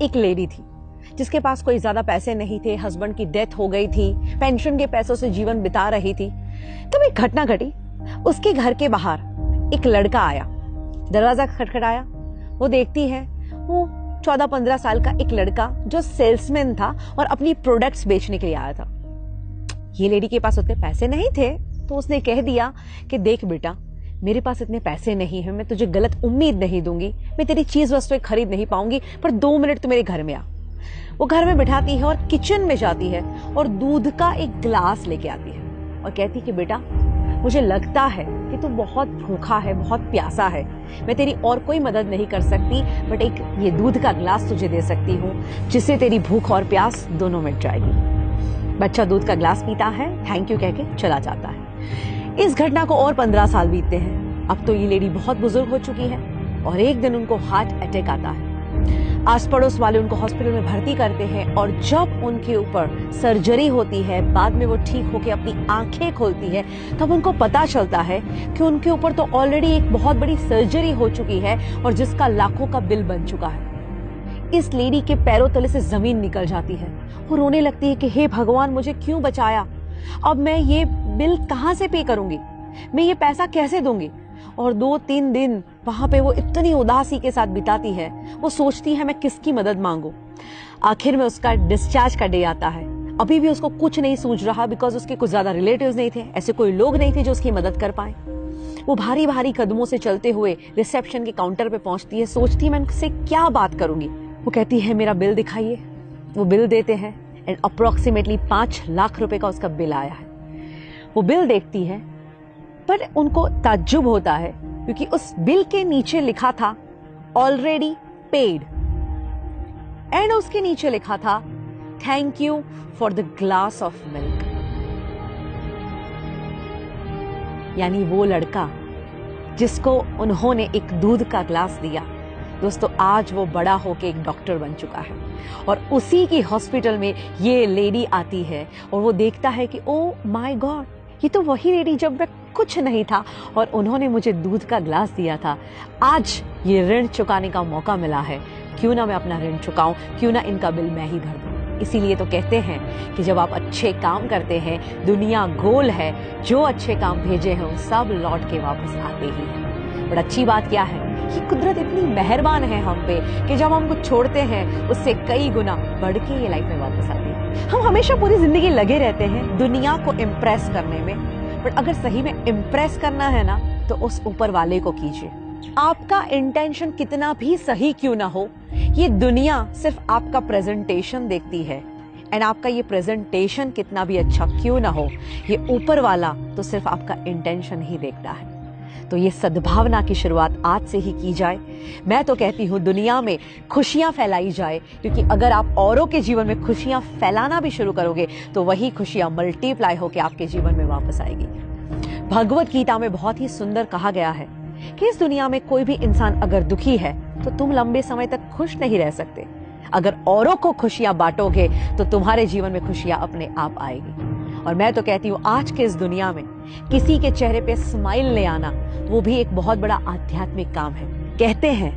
एक लेडी थी जिसके पास कोई ज्यादा पैसे नहीं थे, हस्बैंड की डेथ हो गई थी, पेंशन के पैसों से जीवन बिता रही थी। तब एक घटना घटी। उसके घर के बाहर एक लड़का आया, दरवाजा खटखटाया। वो देखती है, वो 14-15 साल का एक लड़का जो सेल्समैन था और अपनी प्रोडक्ट्स बेचने के लिए आया था। ये लेडी के पास उतने पैसे नहीं थे, तो उसने कह दिया कि देख बेटा, मेरे पास इतने पैसे नहीं है, मैं तुझे गलत उम्मीद नहीं दूंगी, मैं तेरी चीज वस्तुएं खरीद नहीं पाऊंगी, पर 2 मिनट तू मेरे घर में आ। वो घर में बिठाती है और किचन में जाती है और दूध का एक गिलास लेके आती है और कहती कि बेटा, मुझे लगता है कि तू बहुत भूखा है, बहुत प्यासा है, मैं तेरी और कोई मदद नहीं कर सकती, बट एक ये दूध का गिलास तुझे दे सकती हूँ जिससे तेरी भूख और प्यास दोनों मिट जाएगी। बच्चा दूध का गिलास पीता है, थैंक यू कह के चला जाता है। इस घटना को और 15 साल बीतते हैं। अब तो ये लेडी बहुत बुजुर्ग हो चुकी है और एक दिन उनको हार्ट अटैक आता है। आस पड़ोस वाले उनको हॉस्पिटल में भर्ती करते हैं और जब उनके ऊपर सर्जरी होती है, बाद में वो ठीक होकर अपनी आंखें खोलती है, तब उनको पता चलता है कि उनके ऊपर तो ऑलरेडी एक बहुत बड़ी सर्जरी हो चुकी है और जिसका लाखों का बिल बन चुका है। इस लेडी के पैरों तले से जमीन निकल जाती है और रोने लगती है कि हे भगवान, मुझे क्यों बचाया, अब मैं ये बिल कहां से पे करूंगी, मैं ये पैसा कैसे दूंगी। और 2-3 दिन वहां पे वो इतनी उदासी के साथ बिताती है, वो सोचती है मैं किसकी मदद मांगू। आखिर में उसका डिस्चार्ज का डे आता है। अभी भी उसको कुछ नहीं सूझ रहा, बिकॉज उसके कुछ ज्यादा रिलेटिव्स नहीं थे, ऐसे कोई लोग नहीं थे जो उसकी मदद कर पाए। वो भारी भारी कदमों से चलते हुए रिसेप्शन के काउंटर पे पहुंचती है, सोचती है मैं उनसे क्या बात करूंगी। वो कहती है मेरा बिल दिखाइए। वो बिल देते हैं एंड अप्रोक्सीमेटली 5 लाख रुपए का उसका बिल आया है। वो बिल देखती है, पर उनको ताज्जुब होता है क्योंकि उस बिल के नीचे लिखा था ऑलरेडी पेड एंड उसके नीचे लिखा था thank you for the glass of milk. यानी वो लड़का जिसको उन्होंने एक दूध का ग्लास दिया, दोस्तों आज वो बड़ा होके एक डॉक्टर बन चुका है और उसी की हॉस्पिटल में ये लेडी आती है और वो देखता है कि ओ माय गॉड, ये तो वही लेडी जब मैं कुछ नहीं था और उन्होंने मुझे दूध का ग्लास दिया था। आज ये ऋण चुकाने का मौका मिला है, क्यों ना मैं अपना ऋण चुकाऊं, क्यों ना इनका बिल मैं ही भर दूं। इसीलिए तो कहते हैं कि जब आप अच्छे काम करते हैं, दुनिया गोल है, जो अच्छे काम भेजे हैं सब लौट के वापस आते ही हैं। बट अच्छी बात क्या है कि कुदरत इतनी मेहरबान है हम पे कि जब हम कुछ छोड़ते हैं उससे कई गुना बढ़ के ये लाइफ में वापस आती है। हम हमेशा पूरी जिंदगी लगे रहते हैं दुनिया को इम्प्रेस करने में, बट अगर सही में इम्प्रेस करना है ना तो उस ऊपर वाले को कीजिए। आपका इंटेंशन कितना भी सही क्यों ना हो, ये दुनिया सिर्फ आपका प्रेजेंटेशन देखती है एंड आपका ये प्रेजेंटेशन कितना भी अच्छा क्यों ना हो, ये ऊपर वाला तो सिर्फ आपका इंटेंशन ही देखता है। तो ये सद्भावना की शुरुआत आज से ही की जाए। मैं तो कहती हूँ दुनिया में खुशियां फैलाई जाए, क्योंकि अगर आप औरों के जीवन में खुशियां फैलाना भी शुरू करोगे तो वही खुशियां मल्टीप्लाई होकर आपके जीवन में वापस आएगी। भगवत गीता में बहुत ही सुंदर कहा गया है कि इस दुनिया में कोई भी इंसान अगर दुखी है तो तुम लंबे समय तक खुश नहीं रह सकते। अगर औरों को खुशियां बांटोगे तो तुम्हारे जीवन में खुशियां अपने आप आएगी। और मैं तो कहती हूँ आज के इस दुनिया में किसी के चेहरे पे स्माइल ले आना, वो भी एक बहुत बड़ा आध्यात्मिक काम है। कहते हैं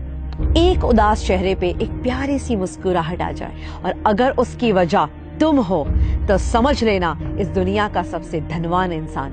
एक उदास चेहरे पे एक प्यारी सी मुस्कुराहट आ जाए और अगर उसकी वजह तुम हो तो समझ लेना इस दुनिया का सबसे धनवान इंसान